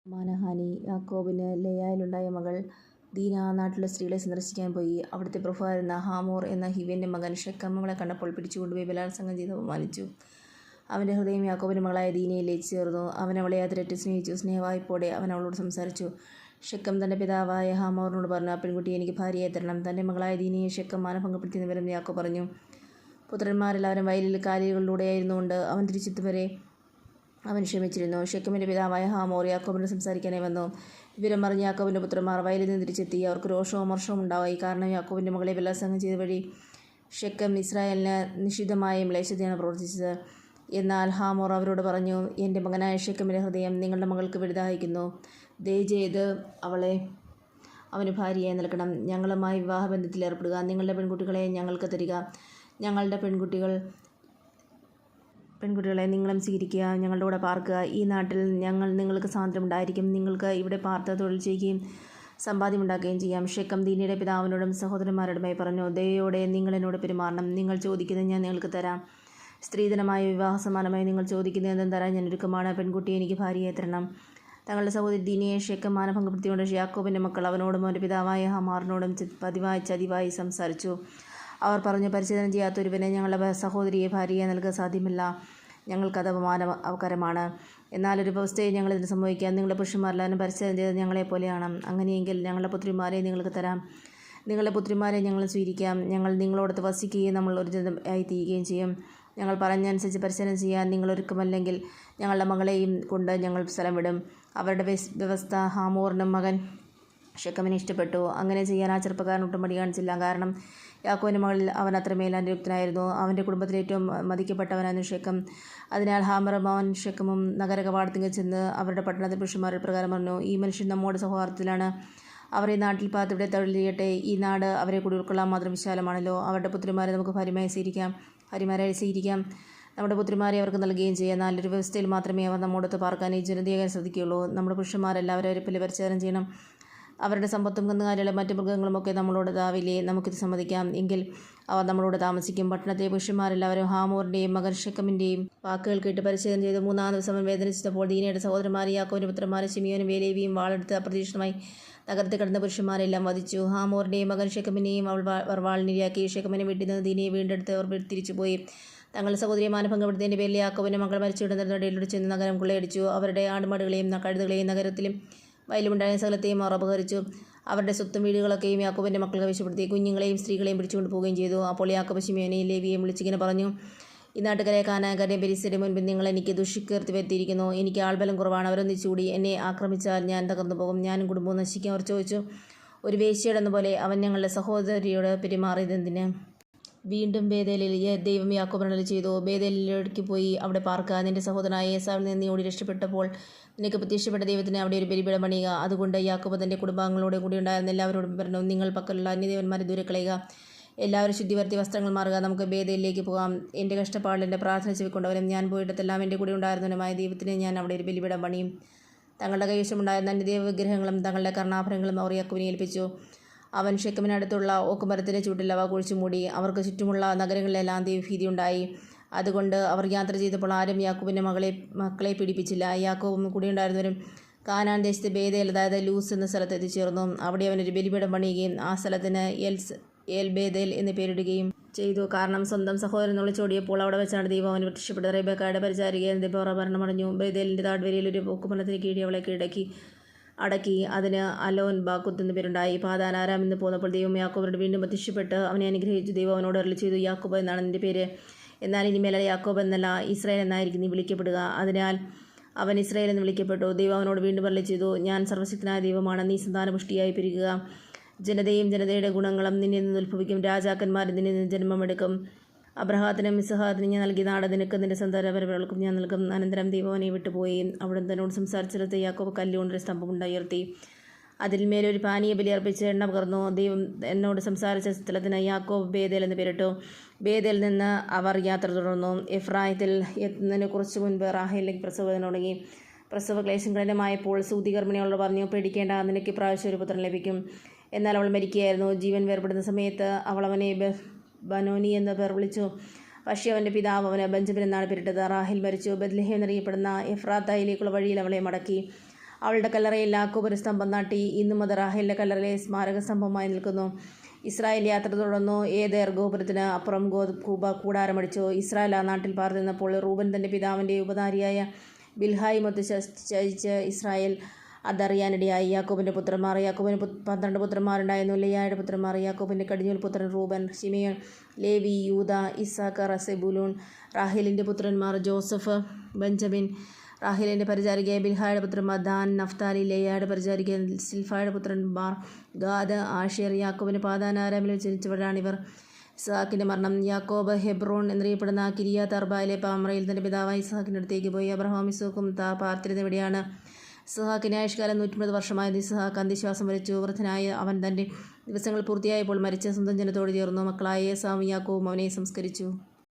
മാനഹാനി. യാക്കോബിന് ലേയായിലുണ്ടായ മകൾ ദീന ആ നാട്ടിലെ സ്ത്രീകളെ സന്ദർശിക്കാൻ പോയി. അവിടുത്തെ പ്രഭുവായിരുന്ന ഹാമോർ എന്ന ഹിവ്യൻ്റെ മകൻ ഷെക്കം അവളെ കണ്ടപ്പോൾ പിടിച്ചുകൊണ്ടുപോയി ബലാത്സംഗം ചെയ്ത് അപമാനിച്ചു. അവൻ്റെ ഹൃദയം യാക്കോബിൻ്റെ മകളായ ദീനയിൽ ലയിച്ചു ചേർന്നു. അവൻ അവളെ അതിരറ്റ് സ്നേഹിച്ചു. സ്നേഹവായ്പോടെ അവൻ അവളോട് സംസാരിച്ചു. ഷെക്കം തൻ്റെ പിതാവായ ഹാമോറിനോട് പറഞ്ഞു, ആ പെൺകുട്ടിയെ എനിക്ക് ഭാര്യയായി തരണം. തൻ്റെ മകളായ ദീനയെ ഷെക്കം മാനഭംഗപ്പെടുത്തിയെന്ന് വരുന്ന യാക്കോബ് പറഞ്ഞു. പുത്രന്മാരെല്ലാവരും വയലിൽ കാലികളിലൂടെയായിരുന്നുകൊണ്ട് അവൻ തിരിച്ചെത്തും വരെ അവൻ ക്ഷമിച്ചിരുന്നു. ഷെക്കമിൻ്റെ പിതാവായ ഹാമോർ യാക്കോബിനോട് സംസാരിക്കാനായി വന്നു. വിവരം പറഞ്ഞ് യാക്കോബിൻ്റെ പുത്രന്മാർ വയലിൽ നിന്ന് തിരിച്ചെത്തി. അവർക്ക് രോഷവും അമർഷവും ഉണ്ടായി. കാരണം യാക്കോബിൻ്റെ മകളെ ബലാത്സംഗം ചെയ്ത വഴി ഷെക്കം ഇസ്രായേലിന് നിഷിദ്ധമായ മ്ലേച്ഛതയാണ് പ്രവർത്തിച്ചത്. എന്നാൽ ഹാമോർ അവരോട് പറഞ്ഞു, എൻ്റെ മകനായ ഷെക്കമിൻ്റെ ഹൃദയം നിങ്ങളുടെ മകൾക്ക് വലുതായിരിക്കുന്നു. ദയചെയ്ത് അവളെ അവന് ഭാര്യയായി നൽകണം. ഞങ്ങളുമായി വിവാഹബന്ധത്തിൽ ഏർപ്പെടുക. നിങ്ങളുടെ പെൺകുട്ടികളെ ഞങ്ങൾക്ക് തരിക. ഞങ്ങളുടെ പെൺകുട്ടികളെ നിങ്ങളും സ്വീകരിക്കുക. ഞങ്ങളുടെ കൂടെ പാർക്കുക. ഈ നാട്ടിൽ നിങ്ങൾക്ക് സ്വാതന്ത്ര്യം ഉണ്ടായിരിക്കും. നിങ്ങൾക്ക് ഇവിടെ പാർത്ത് തൊഴിൽ ചെയ്യുകയും സമ്പാദ്യമുണ്ടാക്കുകയും ചെയ്യാം. ഷെക്കം ദീനയുടെ പിതാവിനോടും സഹോദരന്മാരോടുമായി പറഞ്ഞു, ദയയോടെ നിങ്ങൾ എന്നോട് പെരുമാറണം. നിങ്ങൾ ചോദിക്കുന്നത് ഞാൻ നിങ്ങൾക്ക് തരാം. സ്ത്രീധനമായ വിവാഹ സമ്മാനമായി നിങ്ങൾ ചോദിക്കുന്നത് എന്തും തരാൻ ഞാൻ ഒരുക്കമാണ്. പെൺകുട്ടിയെ എനിക്ക് ഭാര്യയായി തരണം. തങ്ങളുടെ സഹോദരി ദീനയെ ഷെക്കം മാനഭംഗപ്പെടുത്തിക്കൊണ്ട് യാക്കോബിൻ്റെ മക്കൾ അവനോടും അവൻ്റെ പിതാവായ ഹമാറിനോടും ചതിവായി സംസാരിച്ചു. അവർ പറഞ്ഞു, പരിച്ഛേദന ചെയ്യാത്ത ഒരുവനെ ഞങ്ങളുടെ സഹോദരിയെ ഭാര്യയെ നൽകുക സാധ്യമല്ല. ഞങ്ങൾക്കത് അപകരമാണ്. എന്നാൽ ഒരു വ്യവസ്ഥയെ ഞങ്ങളിതിന് സംഭവിക്കാം. നിങ്ങളുടെ പുരുഷന്മാരെല്ലാവരും പരിച്ഛേദന ചെയ്ത് ഞങ്ങളെപ്പോലെയാണ്. അങ്ങനെയെങ്കിൽ ഞങ്ങളുടെ പുത്രിമാരെ നിങ്ങൾക്ക് തരാം. നിങ്ങളുടെ പുത്രിമാരെ ഞങ്ങൾ സ്വീകരിക്കാം. ഞങ്ങൾ നിങ്ങളോടൊത്ത് വസിക്കുകയും നമ്മൾ ഒരു ജനതയായി തീരുകയും ചെയ്യും. ഞങ്ങൾ പറഞ്ഞനുസരിച്ച് പരിച്ഛേദന ചെയ്യാൻ നിങ്ങൾ ഒരുക്കമല്ലെങ്കിൽ ഞങ്ങളുടെ മകളെയും കൊണ്ട് ഞങ്ങൾ സ്ഥലം വിടും. അവരുടെ വ്യവസ്ഥ ഹാമോറിനും മകൻ ഷെക്കമിനെ ഇഷ്ടപ്പെട്ടു. അങ്ങനെ ചെയ്യാൻ ആ ചെറുപ്പക്കാരൻ ഒട്ടും മടി കാണിച്ചില്ല. കാരണം യാക്കോബിൻ്റെ മകളിൽ അവൻ അത്രമേൽ അനുയുക്തനായിരുന്നു. അവൻ്റെ കുടുംബത്തിൽ ഏറ്റവും മതിക്കപ്പെട്ടവനായിരുന്നു ഷെക്കം. അതിനാൽ ഹാമറും അവൻ ഷെക്കമും നഗര കവാടത്തിൽ ചെന്ന് അവരുടെ പട്ടണത്തിൽ പുരുഷന്മാരുടെ പ്രകാരം പറഞ്ഞു, ഈ മനുഷ്യൻ നമ്മുടെ സൗഹാർദ്ദത്തിലാണ്. അവർ ഈ നാട്ടിൽ പാർത്ത് ഇവിടെ തൊഴിൽ ചെയ്യട്ടെ. ഈ നാട് അവരെ കൂടി ഉൾക്കൊള്ളാൻ മാത്രം വിശാലമാണല്ലോ. അവരുടെ പുത്രിമാരെ നമുക്ക് ഭാര്യമാരായി സ്വീകരിക്കാം. നമ്മുടെ പുത്രിമാരെ അവർക്ക് നൽകുകയും ചെയ്യാം. നല്ലൊരു വ്യവസ്ഥയിൽ മാത്രമേ അവർ നമ്മോടൊത്ത് പാർക്കാൻ ഈ ജനതയെ ശ്രദ്ധിക്കുകയുള്ളൂ. നമ്മുടെ പുരുഷന്മാരെല്ലാവരും അവരെ പരിചാരം ചെയ്യണം. അവരുടെ സമ്പത്തും കന്നുകാലികളും മറ്റു മൃഗങ്ങളുമൊക്കെ നമ്മളോട് താവില്ലേ. നമുക്കിത് സമ്മതിക്കാം. എങ്കിൽ അവർ നമ്മളോട് താമസിക്കും. പട്ടണത്തിലെ പുരുഷന്മാരെല്ലാവരും ഹാമോറിൻ്റെയും മകൻ ഷെക്കമിൻ്റെയും വാക്കുകൾ കേട്ട് പരിച്ഛേദന ചെയ്തു. 3-ം ദിവസം അവൻ വേദനിച്ചപ്പോൾ ദീനയുടെ സഹോദരന്മാർ യാക്കോബിൻ്റെ പുത്രന്മാരും ശിമിയോനും വേലേവിയും വാളെടുത്ത് അപ്രതീക്ഷിതമായി നഗരത്തിൽ കിടന്ന പുരുഷന്മാരെല്ലാം വധിച്ചു. ഹാമോറിൻ്റെയും മകൻ ഷെക്കമിനെയും അവർ വാളിനിരയാക്കി. ഷെക്കമിനെ വീട്ടിൽ നിന്ന് ദീനയെ വീണ്ടെടുത്ത് അവർ തിരിച്ചുപോയി. തങ്ങളുടെ സഹോദരിയെ മാനഭംഗപ്പെടുത്തിയതിൻ്റെ പേരിൽ യാക്കോബിൻ്റെ മകൾ മരിച്ചുവിടുന്നതിനിടയിലൂടെ ചെന്ന് നഗരം കൊള്ളയടിച്ചു. അവരുടെ ആടുമാടുകളെയും കഴുതുകളെയും നഗരത്തിലും വയലുമുണ്ടായ സകലത്തെയും അവർ അപഹരിച്ചു. അവരുടെ സ്വത്തും വീടുകളൊക്കെയും യാക്കോബിൻ്റെ മക്കൾ കൈവശപ്പെടുത്തി. കുഞ്ഞുങ്ങളെയും സ്ത്രീകളെയും പിടിച്ചുകൊണ്ട് പോവുകയും ചെയ്തു. അപ്പോൾ യാക്കോബ് ശിമിയോനെയും ലേവിയെയും വിളിച്ചിങ്ങനെ പറഞ്ഞു, ഈ നാട്ടുകാരെ കാനാൻകാരെയും പെരിസ്യരുടെ മുൻപിൽ നിങ്ങൾ എനിക്ക് ദുഷ്കീർത്തി വരുത്തിയിരിക്കുന്നു. എനിക്ക് ആൾബലം കുറവാണ്. അവരൊന്നിച്ചുകൂടി എന്നെ ആക്രമിച്ചാൽ ഞാൻ തകർന്നു പോകും. ഞാനും കുടുംബവും നശിക്കും. അവർ ചോദിച്ചു, ഒരു വേശ്യയുടെ പോലെ അവൻ ഞങ്ങളുടെ സഹോദരിയോട് പെരുമാറിയതെന്തിന്? വീണ്ടും ബേതേലിൽ ദൈവം യാക്കോബിനോട് ചെയ്തു, ബേതേലിലേക്ക് പോയി അവിടെ പാർക്കുക. നിന്റെ സഹോദരനായ ഏസാവിൽ നിന്ന് നീ ഓടി രക്ഷപ്പെട്ടപ്പോൾ നിനക്ക് പ്രത്യക്ഷപ്പെട്ട ദൈവത്തിന് അവിടെ ഒരു ബലിപീഠം പണിയുക. അതുകൊണ്ട് യാക്കോബ് തൻ്റെ കുടുംബാംഗങ്ങളോട് കൂടി ഉണ്ടായിരുന്ന എല്ലാവരോടും പറഞ്ഞു, നിങ്ങൾ പക്കലുള്ള അന്യദേവന്മാരെ ദൂരെ കളയുക. എല്ലാവരും ശുദ്ധി വരുത്തി വസ്ത്രങ്ങൾ മാറുക. നമുക്ക് ബേതേലിലേക്ക് പോകാം. എൻ്റെ കഷ്ടപ്പാടിൽ എൻ്റെ പ്രാർത്ഥന ചെവിക്കൊണ്ടവനും ഞാൻ പോയിടത്തെല്ലാം എൻ്റെ കൂടെ ഉണ്ടായിരുന്നവനുമായ ദൈവത്തിന് ഞാൻ അവിടെ ഒരു ബലിപീഠം പണിയും. തങ്ങളുടെ കൈവശമുണ്ടായിരുന്ന അന്യദേവ വിഗ്രഹങ്ങളും തങ്ങളുടെ കർണാഭരണങ്ങളും അവർ യാക്കോബിനെ ഏൽപ്പിച്ചു. അവൻ ഷെക്കമിനടുത്തുള്ള ഓക്കുമരത്തിൻ്റെ ചൂട്ടിൽ അവ കുഴിച്ചു മൂടി. അവർക്ക് ചുറ്റുമുള്ള നഗരങ്ങളിലെല്ലാം ദൈവഭീതിയുണ്ടായി. അതുകൊണ്ട് അവർ യാത്ര ചെയ്തപ്പോൾ ആരും യാക്കോബിൻ്റെ മക്കളെ പീഡിപ്പിച്ചില്ല. യാക്കോബും കൂടിയുണ്ടായിരുന്നവരും കാനാൻ ദേശത്ത് ബേതേൽ, അതായത് ലൂസ് എന്ന സ്ഥലത്ത് എത്തിച്ചേർന്നു. അവിടെ അവനൊരു ബലിപീഠം പണിയുകയും ആ സ്ഥലത്തിന് എൽ ബേതേൽ എന്ന് പേരിടുകയും ചെയ്തു. കാരണം സ്വന്തം സഹോദരൻ ഒളിച്ചോടിയപ്പോൾ അവിടെ വെച്ചാണ് ദൈവം അവന് പ്രത്യക്ഷപ്പെട്ടത്. റെബെക്കായുടെ പരിചാരികയായ ദെബോറ മരണമടഞ്ഞു. ബേതേലിൻ്റെ താഴ്വരയിൽ ഒരു ഓക്കുമരത്തിന് കീഴി അവളെ അടക്കി. അതിന് അലോൻ ബാക്കുത്ത് എന്ന് പേരുണ്ടായി. പാതാൻ ആരാം എന്ന് പോന്നപ്പോൾ ദൈവം യാക്കോബിനോട് വീണ്ടും പ്രത്യക്ഷപ്പെട്ട് അവനെ അനുഗ്രഹിച്ചു. ദൈവം അവനോട് അരുളി ചെയ്തു, യാക്കോബ് എന്നാണ് നിന്റെ പേര്. എന്നാൽ ഇനിമേൽ യാക്കോബ് എന്നല്ല, ഇസ്രായേൽ എന്നായിരിക്കും നീ വിളിക്കപ്പെടുക. അതിനാൽ അവൻ ഇസ്രായേൽ എന്ന് വിളിക്കപ്പെട്ടു. ദൈവം അവനോട് വീണ്ടും അരുളി ചെയ്തു, ഞാൻ സർവ്വശക്തനായ ദൈവമാണ്. നീ സന്താനപുഷ്ടിയായി പെരുകുക. ജനതയും ജനതയുടെ ഗുണങ്ങളും നിന്നിൽ നിന്ന് ഉത്ഭവിക്കും. രാജാക്കന്മാർ നിന്നിൽ നിന്ന് ജന്മമെടുക്കും. അബ്രഹാത്തിനും ഇസ്ഹാക്കിനും ഞാൻ നൽകിയ നാട് നിനക്ക് നിന്റെ സന്താനപരമ്പരകൾക്കും ഞാൻ നൽകും. അനന്തരം ദൈവം അവനെ വിട്ടുപോയി. അവിടെ തന്നോട് സംസാരിച്ചിടത്ത് യാക്കോബ് കല്ലുകൊണ്ടൊരു സ്തംഭമുണ്ടായി. അതിന്മേലൊരു പാനീയ ബലി അർപ്പിച്ച് എണ്ണ പകർന്നു. ദൈവം എന്നോട് സംസാരിച്ച സ്ഥലത്തിന് യാക്കോബ് ബേതേൽ എന്ന് പേരിട്ടു. ബേതേലിൽ നിന്ന് അവർ യാത്ര തുടർന്നു. എഫ്രായത്തിൽ എത്തുന്നതിന് കുറച്ചു മുൻപ് റാഹേലിലേക്ക് പ്രസവം തുടങ്ങി. പ്രസവ ക്ലേശം കഠിനമായപ്പോൾ സൂതികർമ്മിണിയോട് പറഞ്ഞു, പേടിക്കേണ്ട, നിനക്ക് പ്രാവശ്യം ഒരു പുത്രൻ ലഭിക്കും. എന്നാൽ അവൾ മരിക്കുകയായിരുന്നു. ജീവൻ വേർപെടുന്ന സമയത്ത് അവൾ അവനെ ബനോനി എന്ന് പേർ വിളിച്ചു. പക്ഷേ അവൻ്റെ പിതാവ് അവന് ബെഞ്ചമിൻ എന്നാണ് പേരിട്ടത്. റാഹേൽ മരിച്ചു. ബെത്ലഹേം എന്നറിയപ്പെടുന്ന എഫ്രാത്തയിലേക്കുള്ള വഴിയിൽ അവളെ മടക്കി. അവളുടെ കല്ലറയിൽ യാക്കോബ് ഒരു സ്തംഭം നാട്ടി. ഇന്നും അത് റാഹേലിൻ്റെ കല്ലറയിലെ സ്മാരക സ്തംഭമായി നിൽക്കുന്നു. ഇസ്രായേൽ യാത്ര തുടർന്നു. ഏദേർ ഗോപുരത്തിന് അപ്പുറം കൂടാരമടിച്ചു. ഇസ്രായേൽ ആ നാട്ടിൽ പാർത്തിരുന്നപ്പോൾ റൂബൻ തൻ്റെ പിതാവിൻ്റെ ഉപനാരിയായ ബിൽഹായുമൊത്ത് ചരിച്ച് ഇസ്രായേൽ അതറിയാനിടയായി. യാക്കോബിൻ്റെ പുത്രന്മാർ. യാക്കോബിന് 12 പുത്രന്മാരുണ്ടായിരുന്നു. ലെയായുടെ പുത്രന്മാർ. യാക്കോബിൻ്റെ കടിഞ്ഞൂൽ പുത്രൻ റൂബൻ, ശിമെയോൻ, ലേവി, യൂദ, ഇസ്സാഖാർ, സെബൂലൂൻ. റാഹേലിൻ്റെ പുത്രന്മാർ ജോസഫ്, ബെഞ്ചമിൻ. റാഹേലിൻ്റെ പരിചാരികയായ ബിൽഹായുടെ പുത്രന്മാർ ദാൻ, നഫ്താലി. ലെയായുടെ പരിചാരിക സിൽഫായുടെ പുത്രൻ ബാർ, ഗാദ്, ആഷേർ. യാക്കോബിന് പാദാനാരാമിൽ ജനിച്ചവരാണിവർ. ഇസ്ഹാക്കിൻ്റെ മരണം. യാക്കോബ് ഹെബ്രോൺ എന്നറിയപ്പെടുന്ന കിരിയാത്ത് അർബായിലെ പാമ്രയിൽ തൻ്റെ പിതാവായ ഇസ്ഹാക്കിൻ്റെ അടുത്തേക്ക് പോയി. അബ്രഹാം ഇസ്ഹാക്കും പാർത്തിരുന്നത് എവിടെയാണ്? ഇസ്ഹാക്കിന് ആയുഷ്കാലം 130 വർഷമായത്. ഇസ്ഹാക്ക് അന്ത്യശ്വാസം വലിച്ചു. വൃദ്ധനായ അവൻ തൻ്റെ ദിവസങ്ങൾ പൂർത്തിയായപ്പോൾ മരിച്ച സ്വന്തം ജനത്തോട് ചേർന്നു. മക്കളായ ഏസാവും യാക്കോബും അവനെ സംസ്കരിച്ചു.